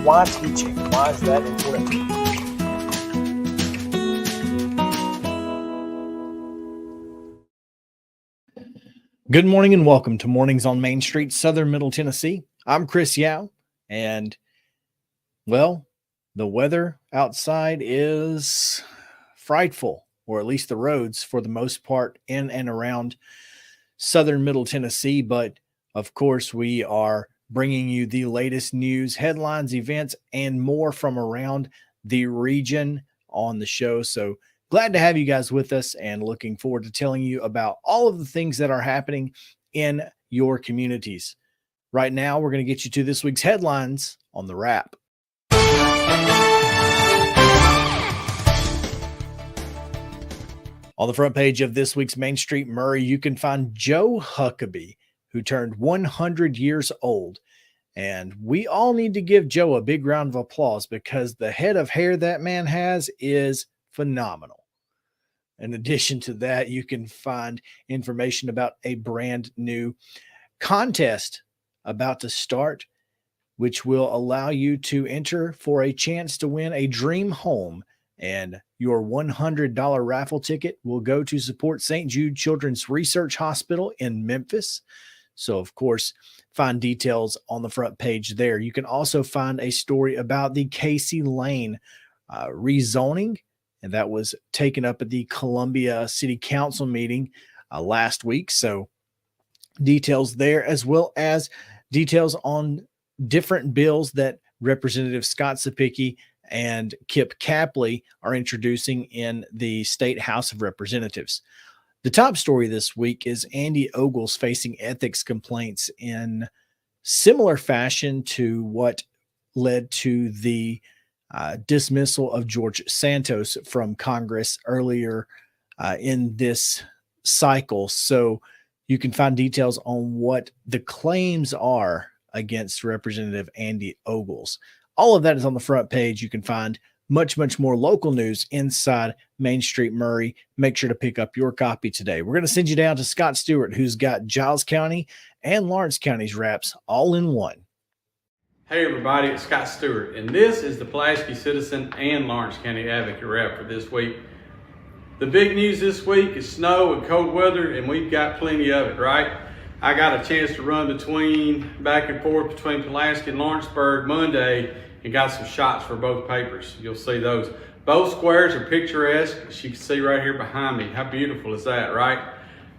why teaching? Why is that important? Good morning and welcome to Mornings on Main Street, Southern Middle Tennessee. I'm Chris Yao, and well, the weather outside is frightful, or at least the roads for the most part in and around Southern Middle Tennessee. But of course, we are bringing you the latest news, headlines, events, and more from around the region on the show. So glad to have you guys with us and looking forward to telling you about all of the things that are happening in your communities. Right now, we're going to get you to this week's headlines on the Wrap. On the front page of this week's Main Street Maury, you can find Joe Huckabee, who turned 100 years old. And we all need to give Joe a big round of applause because the head of hair that man has is phenomenal. In addition to that, you can find information about a brand new contest about to start, which will allow you to enter for a chance to win a dream home. And your $100 raffle ticket will go to support St. Jude Children's Research Hospital in Memphis. So, of course, find details on the front page there. You can also find a story about the Casey Lane rezoning, and that was taken up at the Columbia City Council meeting last week. So details there, as well as details on different bills that Representative Scott Sapicki and Kip Capley are introducing in the State House of Representatives. The top story this week is Andy Ogles facing ethics complaints in similar fashion to what led to the dismissal of George Santos from Congress earlier in this cycle. So you can find details on what the claims are against Representative Andy Ogles. All of that is on the front page. You can find much, much more local news inside Main Street Maury. Make sure to pick up your copy today. We're going to send you down to Scott Stewart, who's got Giles County and Lawrence County's wraps all in one. Hey everybody, it's Scott Stewart, and this is the Pulaski Citizen and Lawrence County Advocate Wrap for this week. The big news this week is snow and cold weather, and we've got plenty of it, right? I got a chance to run back and forth between Pulaski and Lawrenceburg Monday and got some shots for both papers. You'll see those. Both squares are picturesque, as you can see right here behind me. How beautiful is that, right?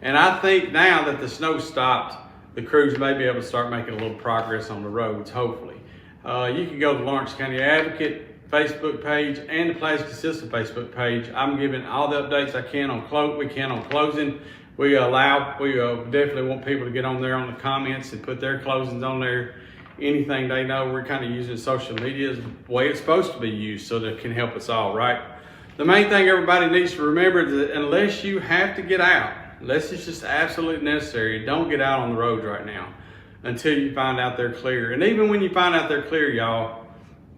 And I think now that the snow stopped, the crews may be able to start making a little progress on the roads, hopefully. You can go to the Lawrence County Advocate Facebook page and the Pulaski Citizen Facebook page. I'm giving all the updates I can on closing. We definitely want people to get on there on the comments and put their closings on there. Anything they know, we're kind of using social media as the way it's supposed to be used so that it can help us all, right? The main thing everybody needs to remember is that unless you have to get out, unless it's just absolutely necessary, don't get out on the roads right now until you find out they're clear. And even when you find out they're clear, y'all,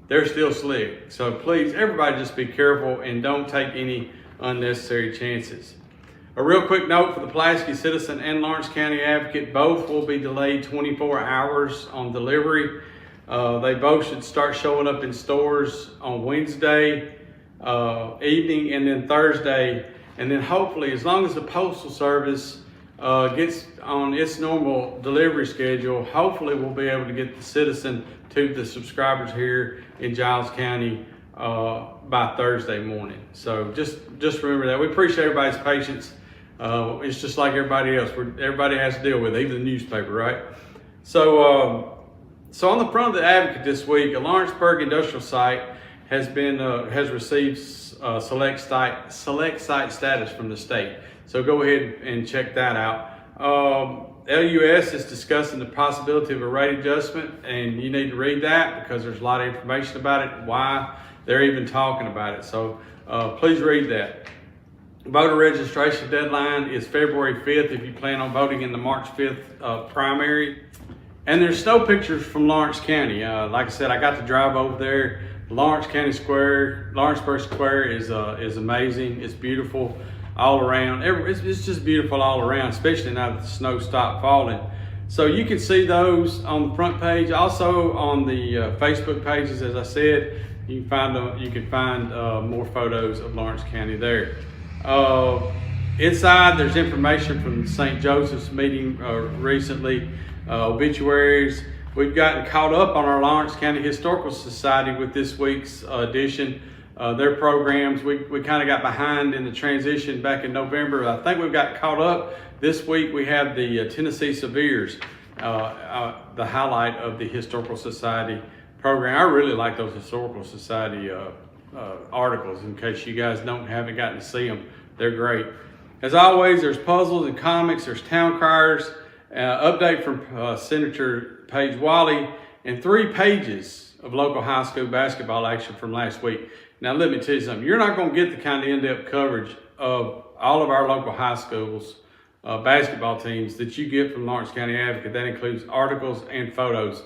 they're still slick. So please, everybody just be careful and don't take any unnecessary chances. A real quick note for the Pulaski Citizen and Lawrence County Advocate, both will be delayed 24 hours on delivery. They both should start showing up in stores on Wednesday evening and then Thursday. And then hopefully, as long as the Postal Service gets on its normal delivery schedule, hopefully we'll be able to get the Citizen to the subscribers here in Giles County by Thursday morning. So just remember that. We appreciate everybody's patience. It's just like everybody else. Everybody has to deal with it, even the newspaper, right? So on the front of the Advocate this week, a Lawrenceburg industrial site has received select site status from the state. So go ahead and check that out. LUS is discussing the possibility of a rate adjustment, and you need to read that because there's a lot of information about it, why they're even talking about it. So please read that. Voter registration deadline is February 5th if you plan on voting in the March 5th primary. And there's snow pictures from Lawrence County. Like I said, I got to drive over there. Lawrenceburg Square is amazing. It's beautiful all around. It's just beautiful all around, especially now that the snow stopped falling. So you can see those on the front page. Also on the Facebook pages, as I said, you can find more photos of Lawrence County there. Inside, there's information from the St. Joseph's meeting recently, obituaries. We've gotten caught up on our Lawrence County Historical Society with this week's edition. Their programs, we kind of got behind in the transition back in November. I think we've got caught up. This week we have the Tennessee Severes, the highlight of the Historical Society program. I really like those Historical Society articles, in case you guys haven't gotten to see them. They're great. As always, there's puzzles and comics, there's town criers, update from Senator Paige Wally, and 3 pages of local high school basketball action from last week. Now let me tell you something, you're not going to get the kind of in-depth coverage of all of our local high schools basketball teams that you get from Lawrence County Advocate. That includes articles and photos.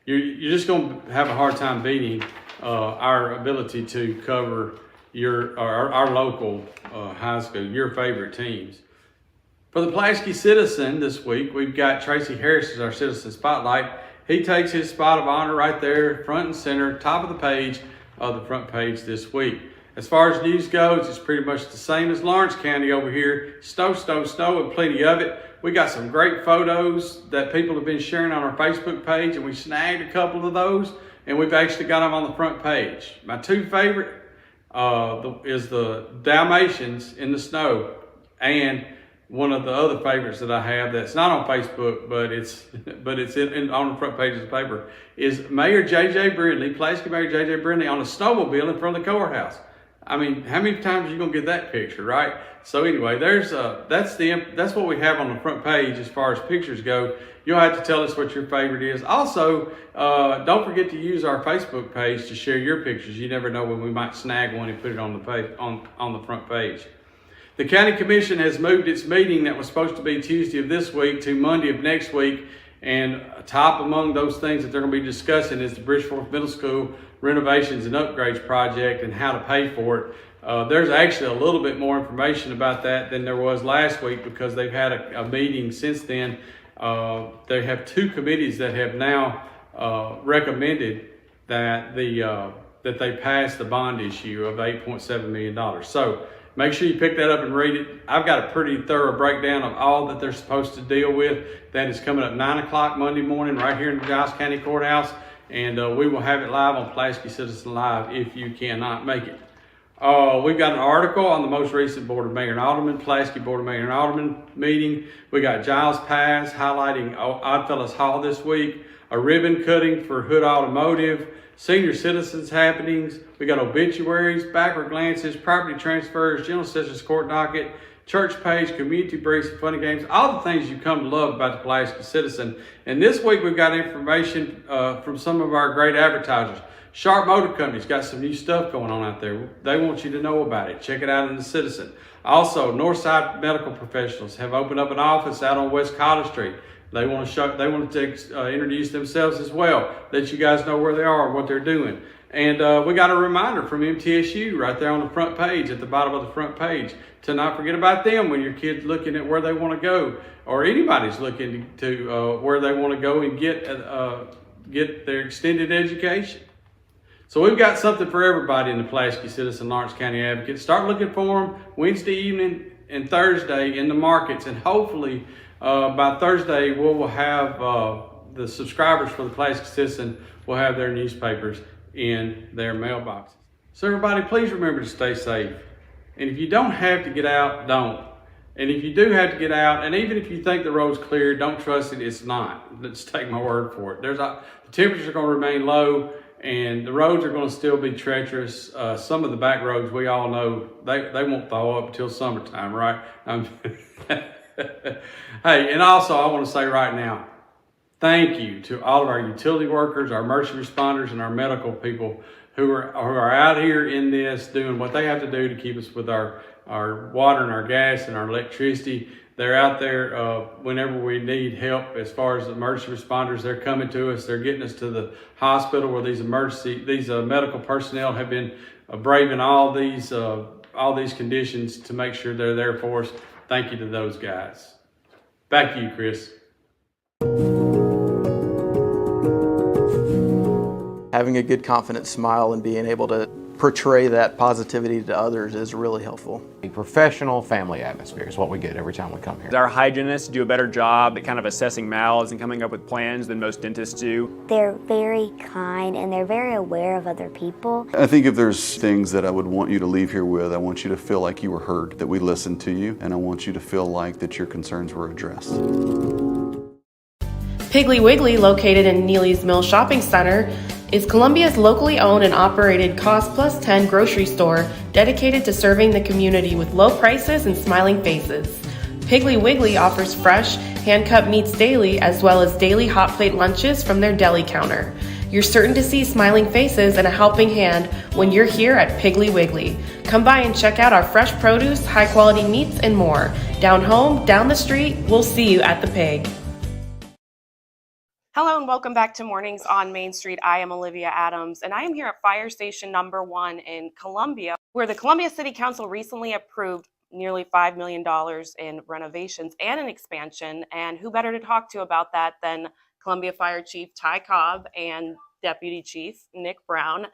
You're just going to have a hard time beating our ability to cover our local high school, your favorite teams. For the Pulaski Citizen this week, we've got Tracy Harris as our Citizen Spotlight. He takes his spot of honor right there, front and center, top of the page of the front page this week. As far as news goes, it's pretty much the same as Lawrence County over here. Snow, and plenty of it. We got some great photos that people have been sharing on our Facebook page, and we snagged a couple of those, and we've actually got them on the front page. My 2 favorite is the Dalmatians in the snow, and one of the other favorites that I have that's not on Facebook, but it's on the front page of the paper, is Mayor J.J. Brindley, Pulaski Mayor J.J. Brindley on a snowmobile in front of the courthouse. I mean, how many times are you gonna get that picture, right? So anyway, that's what we have on the front page as far as pictures go. You'll have to tell us what your favorite is. Also, don't forget to use our Facebook page to share your pictures. You never know when we might snag one and put it on the page, on the front page. The County Commission has moved its meeting that was supposed to be Tuesday of this week to Monday of next week. And top among those things that they're going to be discussing is the Bridgeforth Middle School renovations and upgrades project and how to pay for it. There's actually a little bit more information about that than there was last week, because they've had a meeting since then. They have 2 committees that have now recommended that they pass the bond issue of $8.7 million. So make sure you pick that up and read it. I've got a pretty thorough breakdown of all that they're supposed to deal with. That is coming up 9 o'clock Monday morning right here in the Giles County Courthouse. And we will have it live on Pulaski Citizen Live if you cannot make it. We've got an article on the most recent Board of Mayor and Alderman, Pulaski Board of Mayor and Alderman meeting. We got Giles Pass highlighting Oddfellows Hall this week, a ribbon cutting for Hood Automotive, senior citizens happenings. We got obituaries, backward glances, property transfers, general sessions court docket, church page, community briefs, funny games, all the things you come to love about the Pulaski Citizen. And this week we've got information from some of our great advertisers. Sharp Motor Company's got some new stuff going on out there. They want you to know about it. Check it out in the Citizen. Also, Northside Medical Professionals have opened up an office out on West College Street. They want to introduce themselves as well, let you guys know where they are and what they're doing. And we got a reminder from MTSU right there on the front page, at the bottom of the front page, to not forget about them when your kid's looking at where they want to go, or anybody's looking to where they want to go and get their extended education. So we've got something for everybody in the Pulaski Citizen Lawrence County Advocate. Start looking for them Wednesday evening and Thursday in the markets, and hopefully by Thursday we'll have the subscribers for the Pulaski Citizen will have their newspapers in their mailboxes. So everybody, please remember to stay safe. And if you don't have to get out, don't. And if you do have to get out, and even if you think the road's clear, don't trust it, it's not. Just take my word for it. The temperatures are going to remain low, and the roads are going to still be treacherous. Some of the back roads, we all know, they won't thaw up until summertime, right? Hey, and also I want to say right now, thank you to all of our utility workers, our emergency responders, and our medical people who are out here in this doing what they have to do to keep us with our water and our gas and our electricity. They're out there whenever we need help. As far as emergency responders, they're coming to us. They're getting us to the hospital where these medical personnel have been braving all these conditions to make sure they're there for us. Thank you to those guys. Back to you, Chris. Having a good, confident smile and being able to portray that positivity to others is really helpful. A professional family atmosphere is what we get every time we come here. Our hygienists do a better job at kind of assessing mouths and coming up with plans than most dentists do. They're very kind and they're very aware of other people. I think if there's things that I would want you to leave here with, I want you to feel like you were heard, that we listened to you, and I want you to feel like that your concerns were addressed. Piggly Wiggly, located in Neely's Mill Shopping Center, is Columbia's locally owned and operated Cost Plus 10 grocery store dedicated to serving the community with low prices and smiling faces. Piggly Wiggly offers fresh, hand-cut meats daily as well as daily hot plate lunches from their deli counter. You're certain to see smiling faces and a helping hand when you're here at Piggly Wiggly. Come by and check out our fresh produce, high-quality meats, and more. Down home, down the street, we'll see you at the Pig. Hello and welcome back to Mornings on Main Street. I am Olivia Adams and I am here at Fire Station number 1 in Columbia, where the Columbia City Council recently approved nearly $5 million in renovations and an expansion. And who better to talk to about that than Columbia Fire Chief Ty Cobb and Deputy Chief Nick Brown.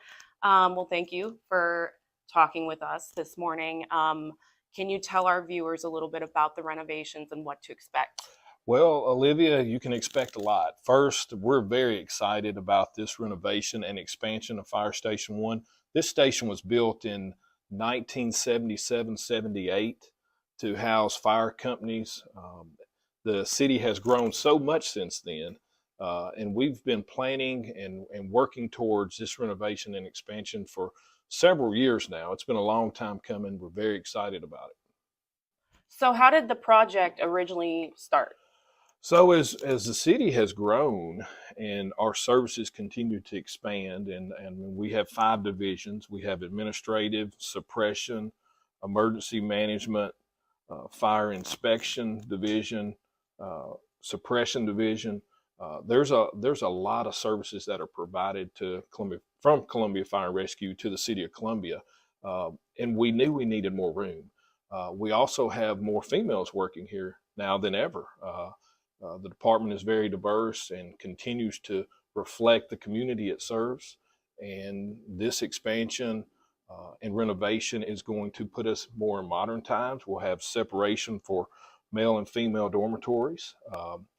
Well, thank you for talking with us this morning. Can you tell our viewers a little bit about the renovations and what to expect? Well, Olivia, you can expect a lot. First, we're very excited about this renovation and expansion of Fire Station 1. This station was built in 1977-78 to house fire companies. The city has grown so much since then, and we've been planning and working towards this renovation and expansion for several years now. It's been a long time coming. We're very excited about it. So how did the project originally start? So as the city has grown and our services continue to expand, and we have 5 divisions. We have administrative, suppression, emergency management, fire inspection division, suppression division. There's a lot of services that are provided to Columbia, from Columbia Fire and Rescue to the city of Columbia, and we knew we needed more room. We also have more females working here now than ever. The department is very diverse and continues to reflect the community it serves. And this expansion and renovation is going to put us more in modern times. We'll have separation for male and female dormitories.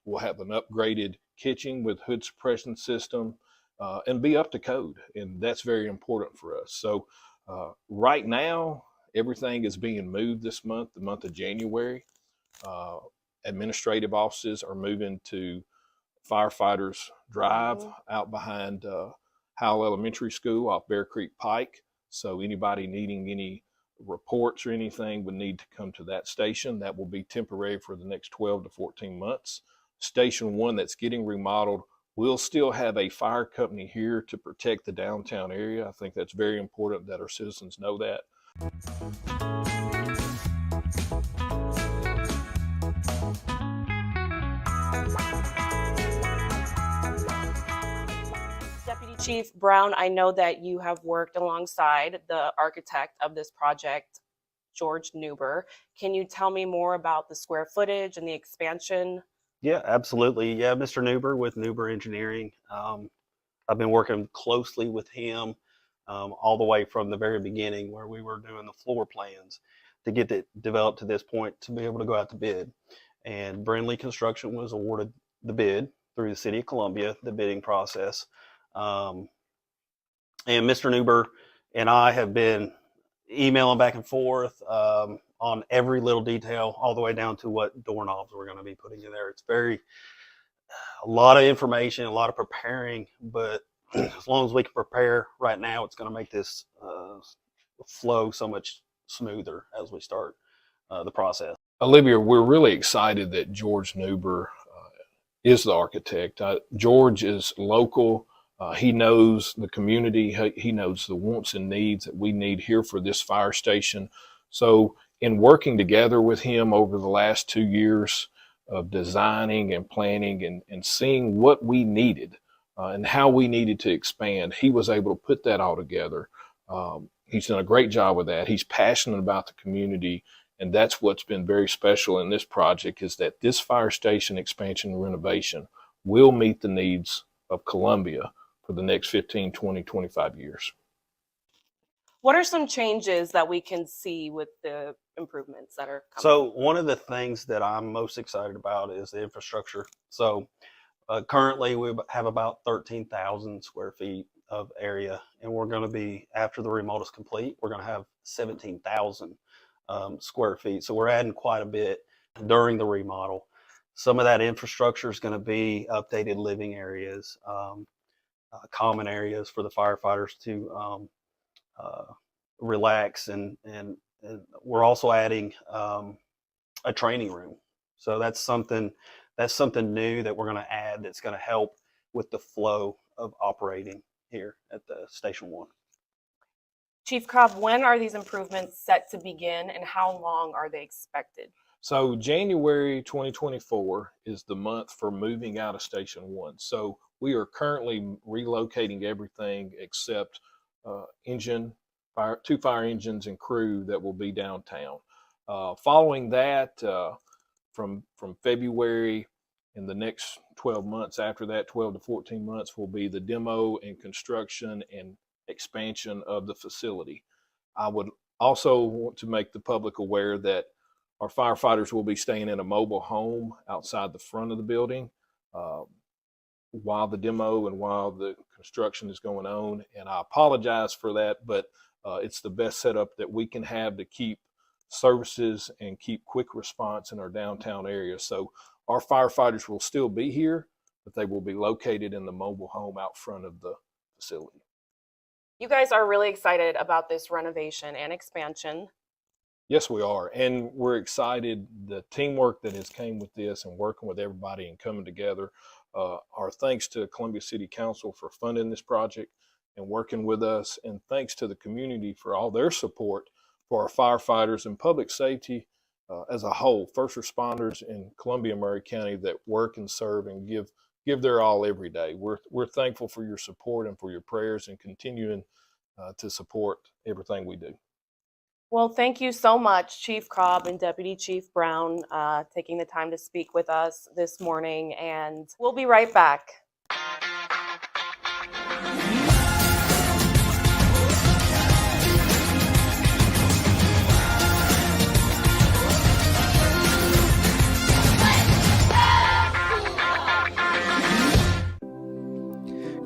We'll have an upgraded kitchen with hood suppression system and be up to code. And that's very important for us. So right now, everything is being moved this month, the month of January. Administrative offices are moving to Firefighters Drive out behind Howell Elementary School off Bear Creek Pike. So anybody needing any reports or anything would need to come to that station. That will be temporary for the next 12 to 14 months. Station 1 that's getting remodeled will still have a fire company here to protect the downtown area. I think that's very important that our citizens know that. Deputy Chief Brown, I know that you have worked alongside the architect of this project, George Neuber. Can you tell me more about the square footage and the expansion? Yeah, absolutely. Yeah, Mr. Neuber with Neuber Engineering. I've been working closely with him all the way from the very beginning where we were doing the floor plans to get it developed to this point to be able to go out to bid. And Brindley Construction was awarded the bid through the City of Columbia, the bidding process. And Mr. Neuber and I have been emailing back and forth on every little detail, all the way down to what doorknobs we're going to be putting in there. It's a lot of information, a lot of preparing, but as long as we can prepare right now, it's going to make this flow so much smoother as we start the process. Olivia, we're really excited that George Neuber is the architect. George is local. He knows the community. He knows the wants and needs that we need here for this fire station. So in working together with him over the last 2 years of designing and planning and seeing what we needed and how we needed to expand, he was able to put that all together. He's done a great job with that. He's passionate about the community And that's what's been very special in this project, is that this fire station expansion and renovation will meet the needs of Columbia for the next 15, 20, 25 years. What are some changes that we can see with the improvements that are coming? So one of the things that I'm most excited about is the infrastructure. So currently we have about 13,000 square feet of area, and we're going to be, after the remodel is complete, we're going to have 17,000 square feet. So we're adding quite a bit during the remodel. Some of that infrastructure is going to be updated living areas, common areas for the firefighters to relax, and we're also adding a training room. So that's something new that we're going to add that's going to help with the flow of operating here at the Station 1. Chief Cobb, when are these improvements set to begin, and how long are they expected? So January 2024 is the month for moving out of Station 1. So we are currently relocating everything except two fire engines and crew that will be downtown. Following that, from February, in the next 12 months after that, 12 to 14 months, will be the demo and construction and expansion of the facility. I would also want to make the public aware that our firefighters will be staying in a mobile home outside the front of the building while the demo and while the construction is going on. And I apologize for that, but it's the best setup that we can have to keep services and keep quick response in our downtown area. So our firefighters will still be here, but they will be located in the mobile home out front of the facility. You guys are really excited about this renovation and expansion. Yes, we are. And we're excited. The teamwork that has came with this and working with everybody and coming together, our thanks to Columbia City Council for funding this project and working with us, and thanks to the community for all their support for our firefighters and public safety as a whole, first responders in Columbia Maury County that work and serve and give their all every day. We're thankful for your support and for your prayers, and continuing to support everything we do. Well, thank you so much, Chief Cobb and Deputy Chief Brown, taking the time to speak with us this morning, and we'll be right back.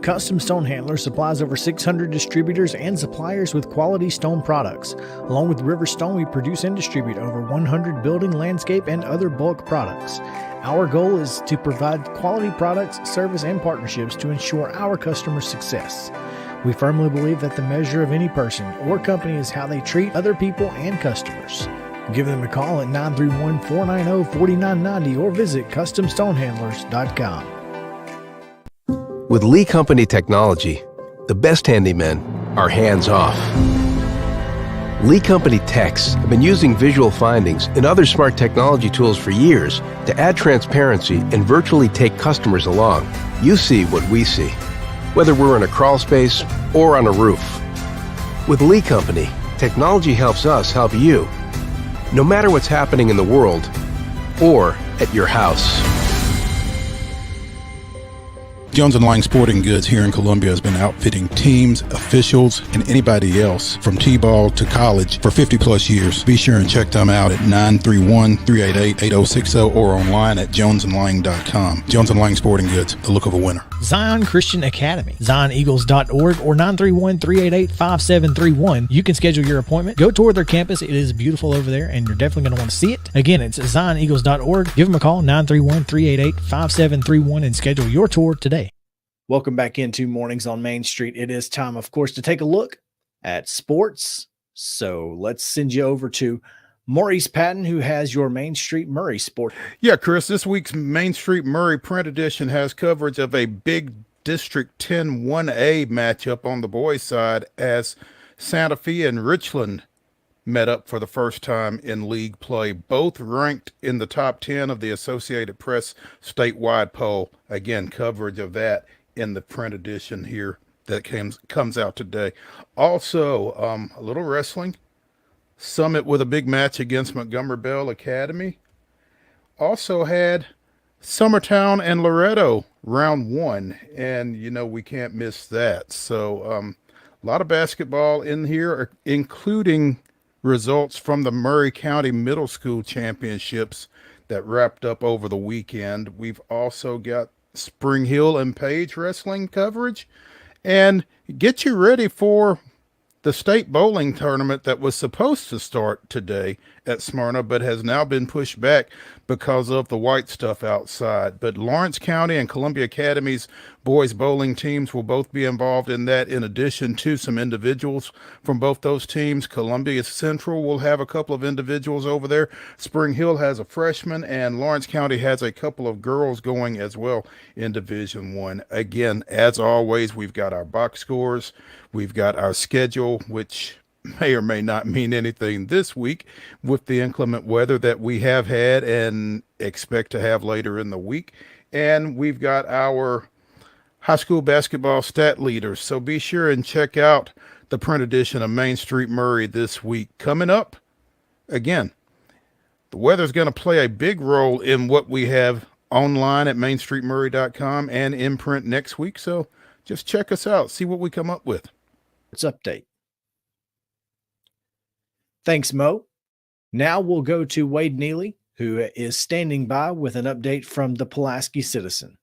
Custom Stone Handler supplies over 600 distributors and suppliers with quality stone products. Along with River Stone, we produce and distribute over 100 building, landscape, and other bulk products. Our goal is to provide quality products, service, and partnerships to ensure our customers' success. We firmly believe that the measure of any person or company is how they treat other people and customers. Give them a call at 931-490-4990 or visit CustomStonehandlers.com. With Lee Company technology, the best handymen are hands-off. Lee Company techs have been using visual findings and other smart technology tools for years to add transparency and virtually take customers along. You see what we see, whether we're in a crawl space or on a roof. With Lee Company, technology helps us help you, no matter what's happening in the world or at your house. Jones & Lang Sporting Goods here in Columbia has been outfitting teams, officials, and anybody else from T-ball to college for 50 plus years. Be sure and check them out at 931-388-8060 or online at jonesandlang.com. Jones & Lang Sporting Goods, the look of a winner. Zion Christian Academy, zioneagles.org or 931-388-5731. You can schedule your appointment. Go tour their campus. It is beautiful over there, and you're definitely going to want to see it. Again, it's zioneagles.org. Give them a call, 931-388-5731, and schedule your tour today. Welcome back into Mornings on Main Street. It is time, of course, to take a look at sports. So let's send you over to Maurice Patton, who has your Main Street Maury sport. Yeah, Chris, this week's Main Street Maury print edition has coverage of a big District 10 1A matchup on the boys' side as Santa Fe and Richland met up for the first time in league play, both ranked in the top 10 of the Associated Press statewide poll. Again, coverage of that in the print edition here that comes out today. Also, a little wrestling. Summit with a big match against Montgomery Bell Academy. Also had Summertown and Loretto round 1, and we can't miss that. So a lot of basketball in here, including results from the Maury County Middle School Championships that wrapped up over the weekend. We've also got Spring Hill and Page wrestling coverage, and get you ready for the state bowling tournament that was supposed to start today at Smyrna, but has now been pushed back because of the white stuff outside. But Lawrence County and Columbia Academy's boys bowling teams will both be involved in that, in addition to some individuals from both those teams. Columbia Central will have a couple of individuals over there. Spring Hill has a freshman, and Lawrence County has a couple of girls going as well in Division 1. Again, as always, we've got our box scores. We've got our schedule, which may or may not mean anything this week with the inclement weather that we have had and expect to have later in the week. And we've got our high school basketball stat leaders. So be sure and check out the print edition of Main Street Maury this week. Coming up, again, the weather's going to play a big role in what we have online at mainstreetmaury.com and in print next week. So just check us out, see what we come up with. Update. Thanks, Mo. Now we'll go to Wade Neely, who is standing by with an update from the Pulaski Citizen.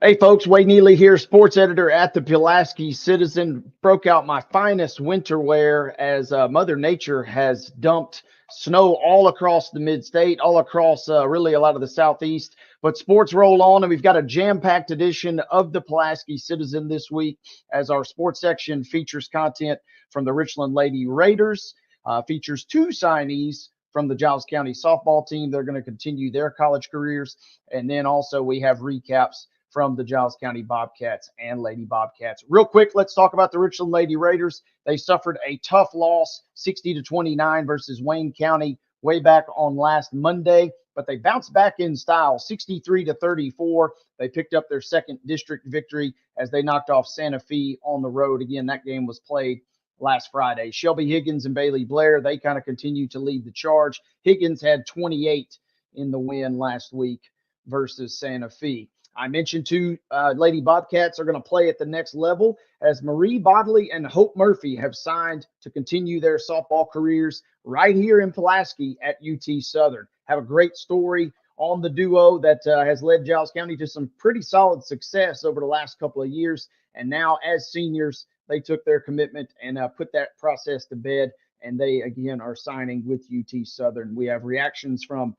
Hey folks, Wade Neely here, sports editor at the Pulaski Citizen. Broke out my finest winter wear as Mother Nature has dumped snow all across the mid-state, all across really a lot of the southeast. But sports roll on, and we've got a jam-packed edition of the Pulaski Citizen this week as our sports section features content from the Richland Lady Raiders, features 2 signees from the Giles County softball team. They're going to continue their college careers. And then also we have recaps from the Giles County Bobcats and Lady Bobcats. Real quick, let's talk about the Richland Lady Raiders. They suffered a tough loss, 60-29 versus Wayne County way back on last Monday, but they bounced back in style, 63-34. They picked up their second district victory as they knocked off Santa Fe on the road. Again, that game was played last Friday. Shelby Higgins and Bailey Blair, they kind of continue to lead the charge. Higgins had 28 in the win last week versus Santa Fe. I mentioned 2 Lady Bobcats are going to play at the next level as Marie Bodley and Hope Murphy have signed to continue their softball careers right here in Pulaski at UT Southern. Have a great story on the duo that has led Giles County to some pretty solid success over the last couple of years. And now as seniors, they took their commitment and put that process to bed. And they, again, are signing with UT Southern. We have reactions from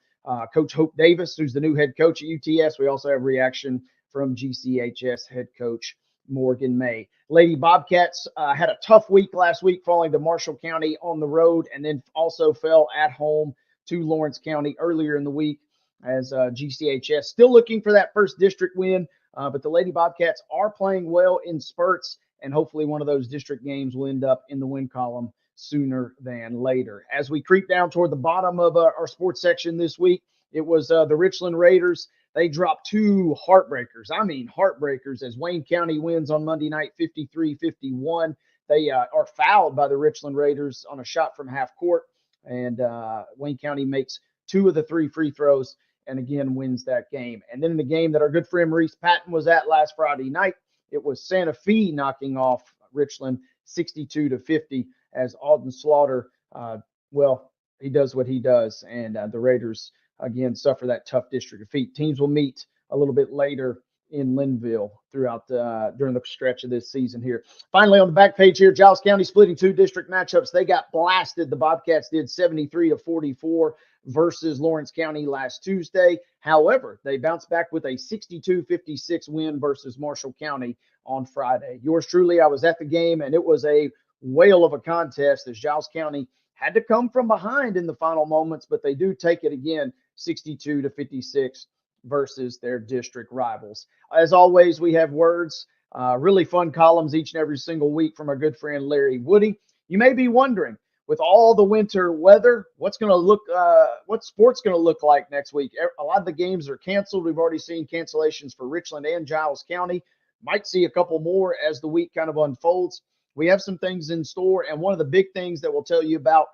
Coach Hope Davis, who's the new head coach at UTS. We also have reaction from GCHS head coach Morgan May. Lady Bobcats had a tough week last week, falling to Marshall County on the road, and then also fell at home to Lawrence County earlier in the week as GCHS still looking for that first district win. But the Lady Bobcats are playing well in spurts, and hopefully one of those district games will end up in the win column sooner than later. As we creep down toward the bottom of our sports section this week, it was the Richland Raiders. They dropped 2 heartbreakers. I mean heartbreakers, as Wayne County wins on Monday night 53-51. They are fouled by the Richland Raiders on a shot from half court, and Wayne County makes 2 of the 3 free throws and again wins that game. And then in the game that our good friend Maurice Patton was at last Friday night, it was Santa Fe knocking off Richland 62-50 as Alden Slaughter, he does what he does, and the Raiders again suffer that tough district defeat. Teams will meet a little bit later in Linville throughout during the stretch of this season here. Finally, on the back page here, Giles County splitting 2 district matchups. They got blasted. The Bobcats did 73-44 versus Lawrence County last Tuesday. However, they bounced back with a 62-56 win versus Marshall County on Friday. Yours truly, I was at the game, and it was a whale of a contest as Giles County had to come from behind in the final moments, but they do take it again, 62-56 versus their district rivals. As always, we have words, really fun columns each and every single week from our good friend Larry Woody. You may be wondering, with all the winter weather, what sport's going to look like next week? A lot of the games are canceled. We've already seen cancellations for Richland and Giles County. Might see a couple more as the week kind of unfolds. We have some things in store, and one of the big things that we'll tell you about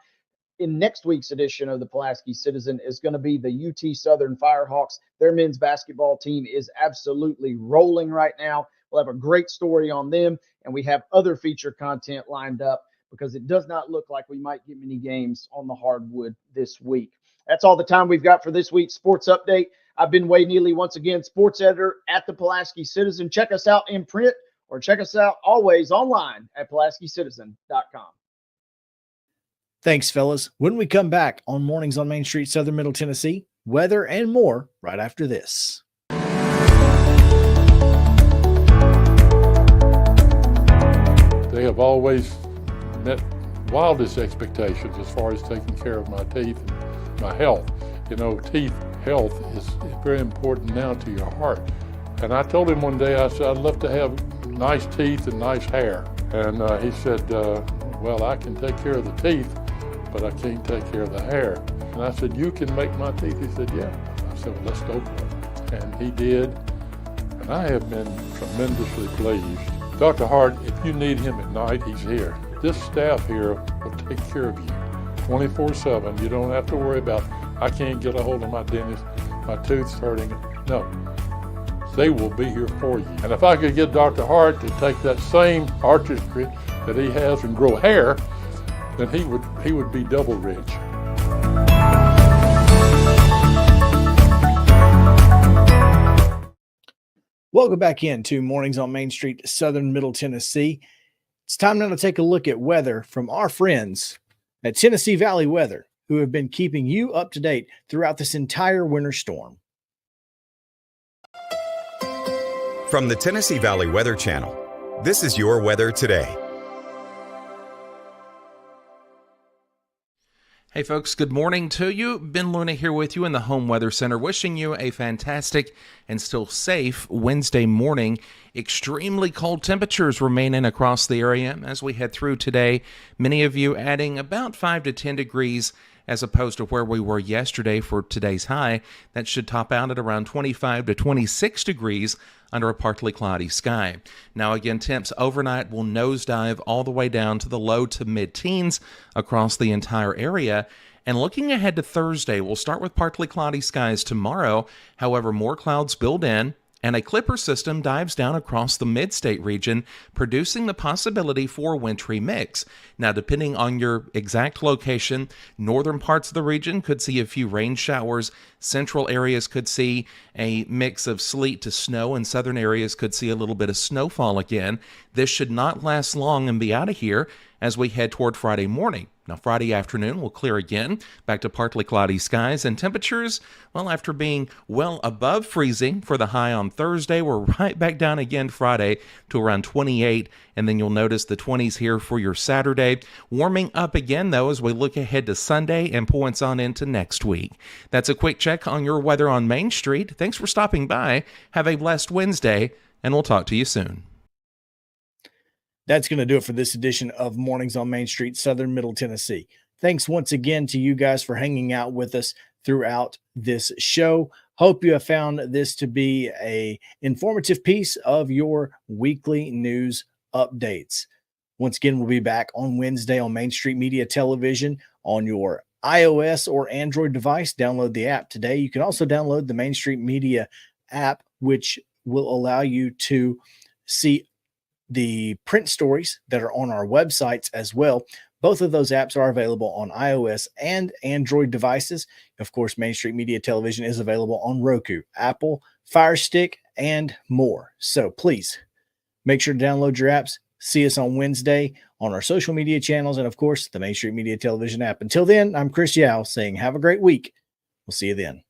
in next week's edition of the Pulaski Citizen is going to be the UT Southern Firehawks. Their men's basketball team is absolutely rolling right now. We'll have a great story on them, and we have other feature content lined up because it does not look like we might get many games on the hardwood this week. That's all the time we've got for this week's sports update. I've been Wade Neely, once again, sports editor at the Pulaski Citizen. Check us out in print or check us out always online at PulaskiCitizen.com. Thanks, fellas. When we come back on Mornings on Main Street, Southern Middle Tennessee, weather and more right after this. They have always met wildest expectations as far as taking care of my teeth and my health. You know, teeth health is very important now to your heart. And I told him one day, I said, I'd love to have nice teeth and nice hair. And he said, well, I can take care of the teeth, but I can't take care of the hair. And I said, you can make my teeth? He said, yeah. I said, well, let's go for it. And he did. And I have been tremendously pleased. Dr. Hart, if you need him at night, he's here. This staff here will take care of you 24/7. You don't have to worry about, I can't get a hold of my dentist, my tooth's hurting. No, they will be here for you. And if I could get Dr. Hart to take that same artistry that he has and grow hair, then he would be double rich. Welcome back into Mornings on Main Street, Southern Middle Tennessee. It's time now to take a look at weather from our friends at Tennessee Valley Weather, who have been keeping you up to date throughout this entire winter storm. From the Tennessee Valley Weather Channel, this is your weather today. Hey folks, good morning to you. Ben Luna here with you in the Home Weather Center, wishing you a fantastic and still safe Wednesday morning. Extremely cold temperatures remaining across the area as we head through today. Many of you adding about 5 to 10 degrees as opposed to where we were yesterday for today's high. That should top out at around 25 to 26 degrees under a partly cloudy sky. Now again, temps overnight will nosedive all the way down to the low to mid-teens across the entire area. And looking ahead to Thursday, we'll start with partly cloudy skies tomorrow. However, more clouds build in, and a clipper system dives down across the mid-state region, producing the possibility for a wintry mix. Now, depending on your exact location, northern parts of the region could see a few rain showers. Central areas could see a mix of sleet to snow, and southern areas could see a little bit of snowfall again. This should not last long and be out of here as we head toward Friday morning. Now, Friday afternoon will clear again, back to partly cloudy skies, and temperatures, well, after being well above freezing for the high on Thursday, we're right back down again Friday to around 28, and then you'll notice the 20s here for your Saturday. Warming up again, though, as we look ahead to Sunday and points on into next week. That's a quick check on your weather on Main Street. Thanks for stopping by. Have a blessed Wednesday, and we'll talk to you soon. That's going to do it for this edition of Mornings on Main Street, Southern Middle Tennessee. Thanks once again to you guys for hanging out with us throughout this show. Hope you have found this to be an informative piece of your weekly news updates. Once again, we'll be back on Wednesday on Main Street Media Television on your iOS or Android device. Download the app today. You can also download the Main Street Media app, which will allow you to see the print stories that are on our websites as well. Both of those apps are available on iOS and Android devices. Of course, Main Street Media Television is available on Roku, Apple, Fire Stick, and more. So please make sure to download your apps. See us on Wednesday on our social media channels and, of course, the Main Street Media Television app. Until then, I'm Chris Yao saying have a great week. We'll see you then.